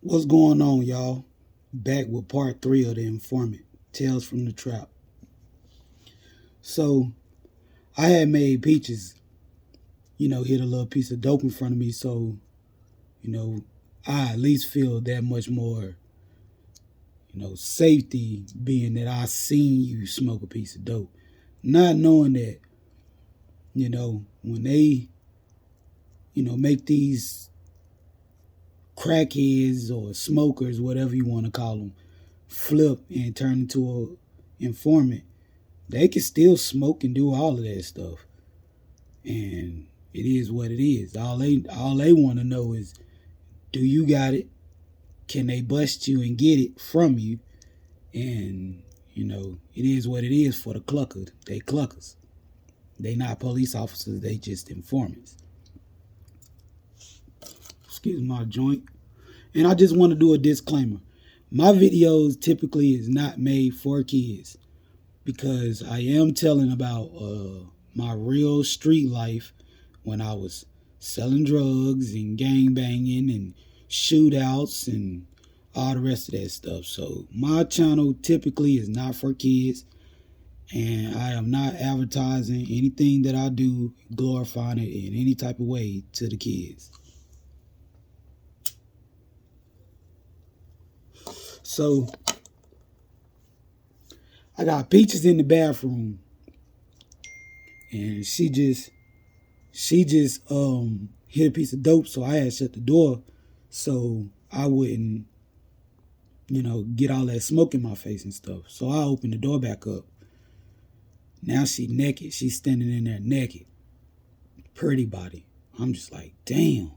What's going on, y'all? Back with part 3 of the Informant, Tales from the Trap. So, I had made Peaches, hit a little piece of dope in front of me, so, you know, I at least feel that much more, safety being that I seen you smoke a piece of dope. Not knowing that, when they, make these crackheads or smokers, whatever you want to call them, flip and turn into a informant, they can still smoke and do all of that stuff. And it is what it is. All they want to know is, do you got it? Can they bust you and get it from you? And it is what it is for the clucker. They cluckers. They not police officers, they just informants. Excuse my joint. And I just want to do a disclaimer. My videos typically is not made for kids because I am telling about my real street life when I was selling drugs and gang banging and shootouts and all the rest of that stuff. So my channel typically is not for kids, and I am not advertising anything that I do, glorifying it in any type of way to the kids. So I got Peaches in the bathroom, and she just hit a piece of dope, so I had shut the door so I wouldn't, get all that smoke in my face and stuff. So I opened the door back up. Now she naked. She's standing in there naked. Pretty body. I'm just like, damn.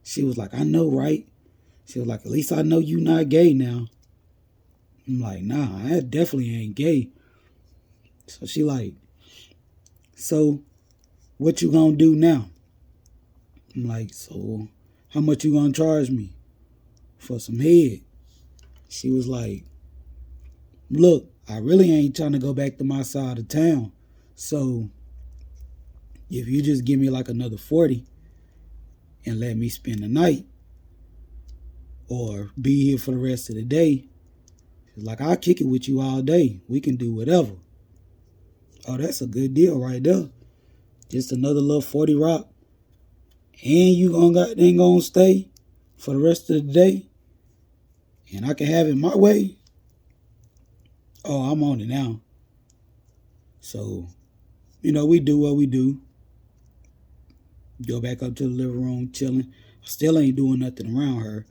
She was like, I know, right? She was like, at least I know you not gay now. I'm like, nah, I definitely ain't gay. So she like, so what you gonna do now? I'm like, so how much you gonna charge me for some head? She was like, look, I really ain't trying to go back to my side of town. So if you just give me like another 40 and let me spend the night or be here for the rest of the day, she's like, I'll kick it with you all day. We can do whatever. Oh, that's a good deal right there. Just another little 40 rock. And you ain't gonna stay for the rest of the day. And I can have it my way. Oh, I'm on it now. So, we do what we do. Go back up to the living room, chilling. I still ain't doing nothing around her.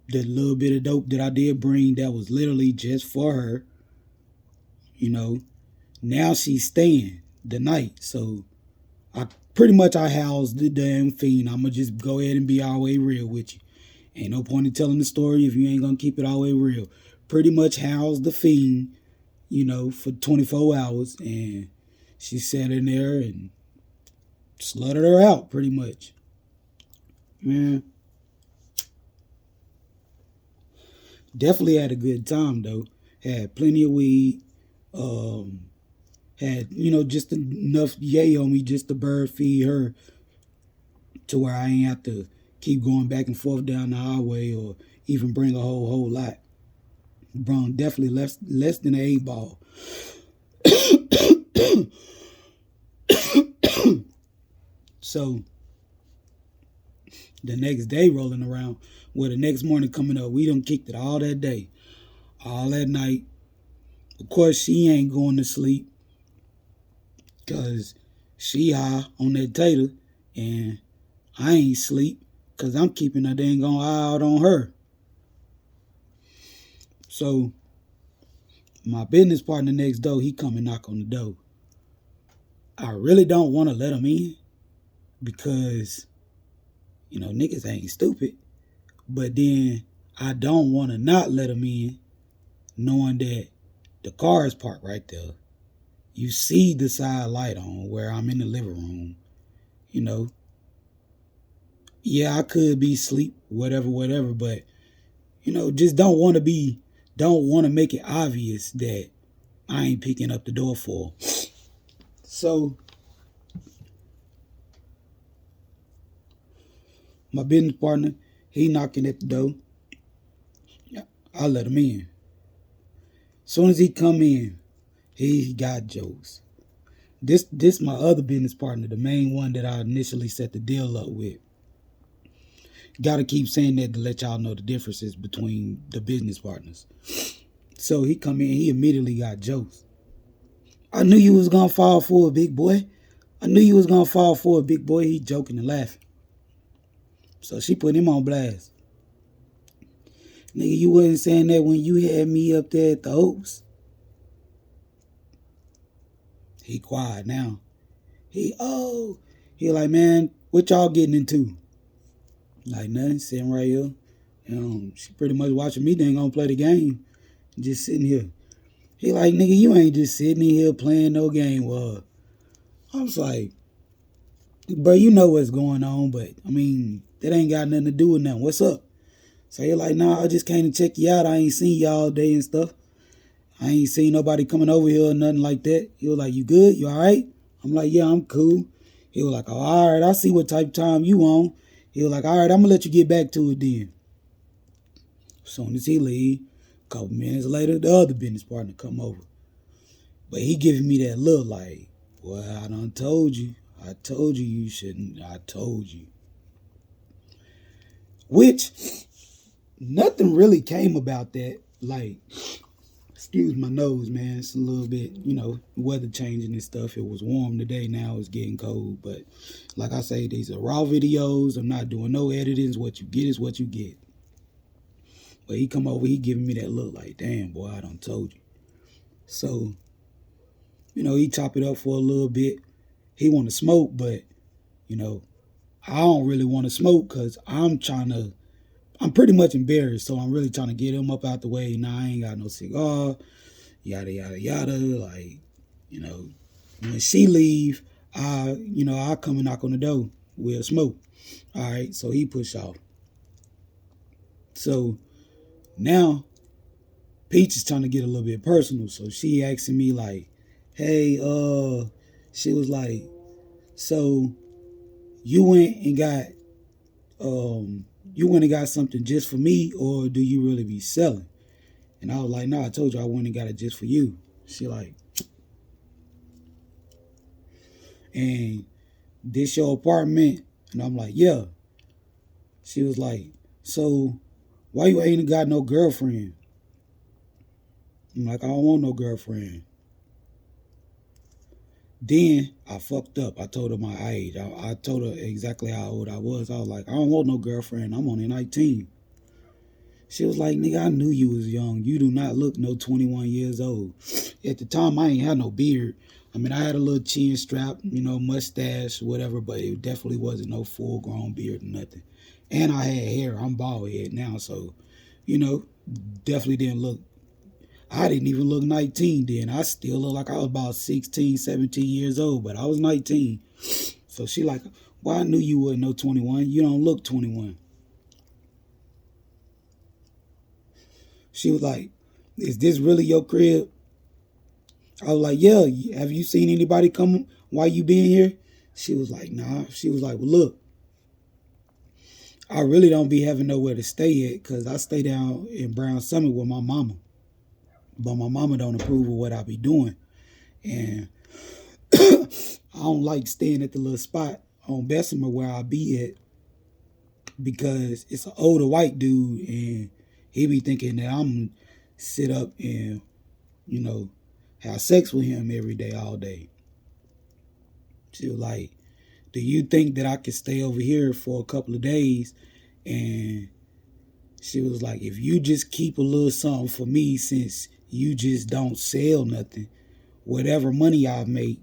The little bit of dope that I did bring that was literally just for her, now she's staying the night. So I housed the damn fiend. I'ma just go ahead and be all the way real with you. Ain't no point in telling the story if you ain't gonna keep it all the way real. Pretty much housed the fiend, for 24 hours, and she sat in there and slutted her out pretty much. Man, definitely had a good time though. Had plenty of weed. Had, just enough yay on me just to bird feed her to where I ain't have to keep going back and forth down the highway or even bring a whole lot. Bro, definitely less than an 8 ball. So the next day rolling around, the next morning coming up, we done kicked it all that day, all that night. Of course, she ain't going to sleep because she high on that tater, and I ain't sleep because I'm keeping a dang on eye out on her. So my business partner next door, he come and knock on the door. I really don't want to let him in because, niggas ain't stupid. But then I don't want to not let him in knowing that the car is parked right there. You see the side light on where I'm in the living room, Yeah, I could be asleep, whatever, but, just don't want to make it obvious that I ain't picking up the door for. So My business partner, he knocking at the door. I let him in. Soon as he come in, he got jokes. This my other business partner, the main one that I initially set the deal up with. Gotta keep saying that to let y'all know the differences between the business partners. So he come in, he immediately got jokes. I knew you was gonna fall for it, big boy. I knew you was gonna fall for it, big boy. He joking and laughing. So she put him on blast. Nigga, you wasn't saying that when you had me up there at the Oaks. He quiet now. He like, man, what y'all getting into? Like nothing, sitting right here. She pretty much watching me. They ain't gonna play the game. Just sitting here. He like, nigga, you ain't just sitting in here playing no game. Well, I was like, bro, you know what's going on, but I mean, that ain't got nothing to do with nothing. What's up? So he like, nah, I just came to check you out. I ain't seen you all day and stuff. I ain't seen nobody coming over here or nothing like that. He was like, you good? You all right? I'm like, yeah, I'm cool. He was like, oh, all right, I see what type of time you on. He was like, all right, I'm going to let you get back to it then. As soon as he leave, a couple minutes later, the other business partner come over. But he giving me that look like, well, I done told you. I told you you shouldn't. I told you. Which, nothing really came about that. Like, excuse my nose, man. It's a little bit, weather changing and stuff. It was warm today. Now it's getting cold. But like I say, these are raw videos. I'm not doing no editing. What you get is what you get. But he come over, he giving me that look like, damn, boy, I done told you. So, he chop it up for a little bit. He want to smoke, but, I don't really want to smoke because I'm pretty much embarrassed. So I'm really trying to get him up out the way. Nah, I ain't got no cigar, yada, yada, yada. Like, when she leave, I come and knock on the door. We'll smoke. All right, so he push off. So now, Peach is trying to get a little bit personal. So she asking me like, hey, she was like, so you went and got something just for me, or do you really be selling? And I was like, no, I told you I went and got it just for you. She like, and this your apartment? And I'm like, yeah. She was like, so why you ain't got no girlfriend? I'm like, I don't want no girlfriend. Then I fucked up. I told her my age. I told her exactly how old I was. I was like, I don't want no girlfriend. I'm only 19. She was like, nigga, I knew you was young. You do not look no 21 years old. At the time, I ain't had no beard. I mean, I had a little chin strap, mustache, whatever, but it definitely wasn't no full-grown beard or nothing. And I had hair. I'm bald head now, so, definitely didn't look. I didn't even look 19 then. I still look like I was about 16, 17 years old, but I was 19. So she like, well, I knew you wasn't no 21. You don't look 21. She was like, is this really your crib? I was like, yeah. Have you seen anybody come while you been here? She was like, nah. She was like, well, look, I really don't be having nowhere to stay at because I stay down in Brown Summit with my mama. But my mama don't approve of what I be doing. And I don't like staying at the little spot on Bessemer where I be at because it's an older white dude and he be thinking that I'm going to sit up and, have sex with him every day, all day. She was like, do you think that I could stay over here for a couple of days? And she was like, if you just keep a little something for me since you just don't sell nothing, whatever money I make,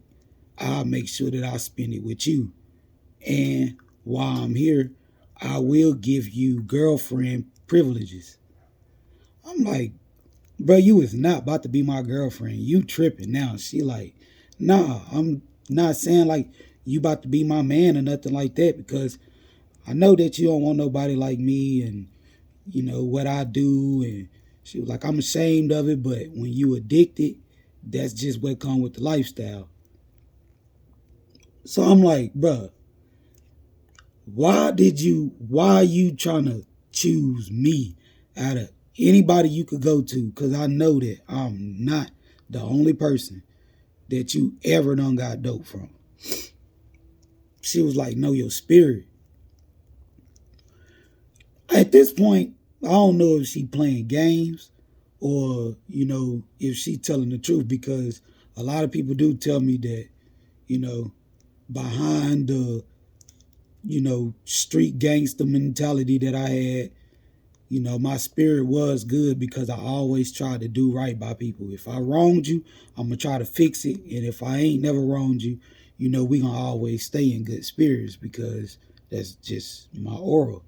I'll make sure that I spend it with you. And while I'm here, I will give you girlfriend privileges. I'm like, bro, you is not about to be my girlfriend. You tripping now. She like, nah, I'm not saying like you about to be my man or nothing like that because I know that you don't want nobody like me and, what I do. And she was like, I'm ashamed of it, but when you addicted, that's just what comes with the lifestyle. So I'm like, bruh, why are you trying to choose me out of anybody you could go to? Because I know that I'm not the only person that you ever done got dope from. She was like, know your spirit. At this point, I don't know if she playing games or, if she telling the truth, because a lot of people do tell me that, you know, behind the, street gangster mentality that I had, my spirit was good because I always tried to do right by people. If I wronged you, I'm going to try to fix it. And if I ain't never wronged you, we going to always stay in good spirits because that's just my aura.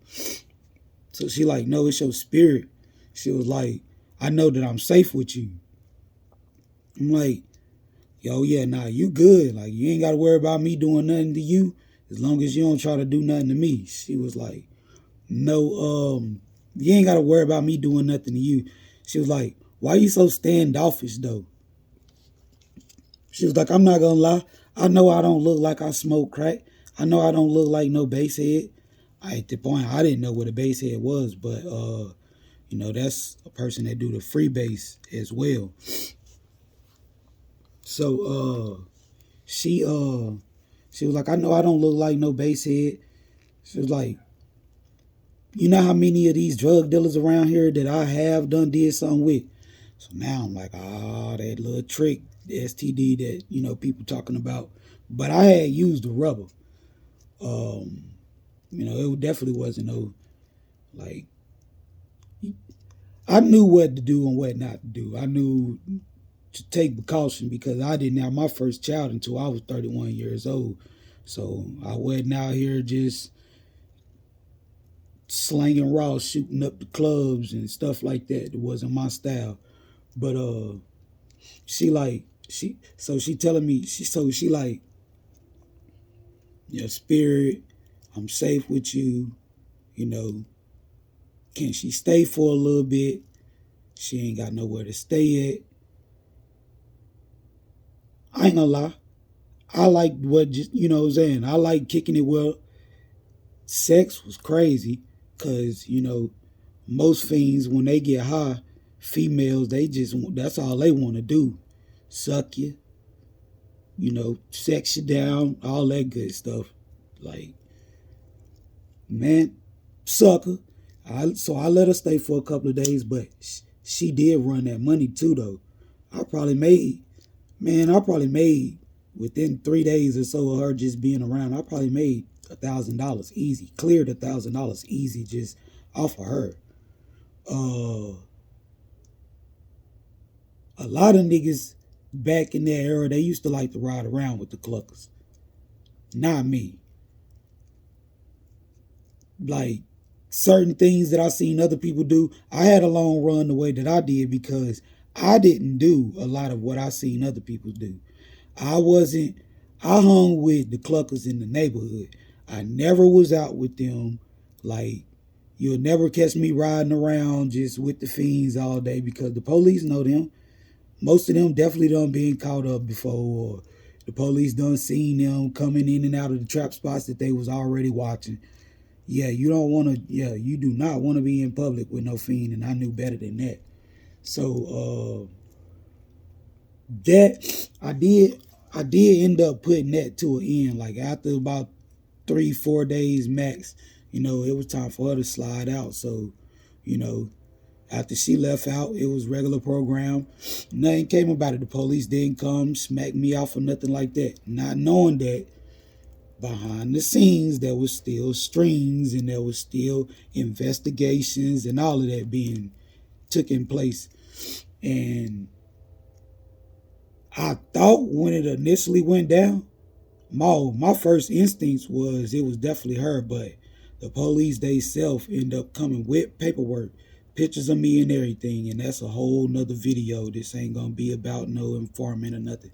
So she like, no, it's your spirit. She was like, I know that I'm safe with you. I'm like, yo, yeah, nah, you good. Like, you ain't got to worry about me doing nothing to you as long as you don't try to do nothing to me. She was like, no, you ain't got to worry about me doing nothing to you. She was like, why you so standoffish, though? She was like, I'm not going to lie. I know I don't look like I smoke crack. I know I don't look like no bass head. At the point, I didn't know what a bass head was, but, that's a person that do the free bass as well. So, she was like, I know I don't look like no bass head. She was like, you know how many of these drug dealers around here that I have did something with? So now I'm like, that little trick, the STD that, people talking about. But I had used the rubber. It definitely wasn't no, like, I knew what to do and what not to do. I knew to take precaution because I didn't have my first child until I was 31 years old. So I wasn't out here just slanging raw, shooting up the clubs and stuff like that. It wasn't my style. But she telling me, she like, your spirit, I'm safe with you, can she stay for a little bit? She ain't got nowhere to stay at. I ain't gonna lie. I like what I'm saying. I like kicking it well. Sex was crazy because, most fiends, when they get high, females, that's all they want to do. Suck you, sex you down, all that good stuff. Like, man, sucker. So I let her stay for a couple of days, but she did run that money too, though. I probably made, within 3 days or so of her just being around, I probably made $1,000 easy, cleared $1,000 easy just off of her. A lot of niggas back in that era, they used to like to ride around with the cluckers. Not me. Like, certain things that I seen other people do, I had a long run the way that I did because I didn't do a lot of what I seen other people do. I hung with the cluckers in the neighborhood. I never was out with them. Like, you'll never catch me riding around just with the fiends all day because the police know them. Most of them definitely done being caught up before, or the police done seen them coming in and out of the trap spots that they was already watching. Yeah, you do not want to be in public with no fiend, and I knew better than that. So that I did end up putting that to an end. Like, after about 3-4 days max, it was time for her to slide out. So, after she left out, it was regular program. Nothing came about it. The police didn't come, smack me off or nothing like that. Not knowing that behind the scenes there was still strings and there was still investigations and all of that being taking place. And I thought when it initially went down, my first instinct was it was definitely her, but the police they self end up coming with paperwork, pictures of me and everything, and that's a whole nother video. This ain't gonna be about no informant or nothing.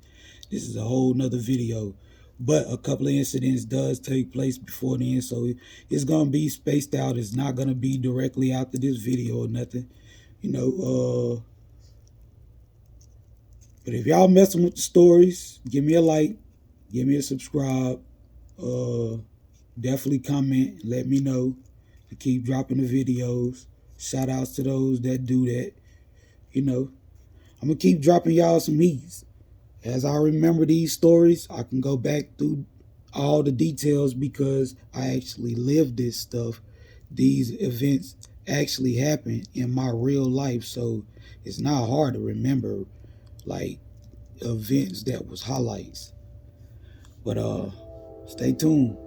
This is a whole nother video. But a couple of incidents does take place before then, so it's gonna be spaced out. It's not gonna be directly after this video or nothing. But if y'all messing with the stories, give me a like, give me a subscribe. Definitely comment, let me know. I keep dropping the videos. Shout outs to those that do that. You know, I'm gonna keep dropping y'all some heats. As I remember these stories, I can go back through all the details because I actually lived this stuff. These events actually happened in my real life, so it's not hard to remember like events that was highlights. But stay tuned.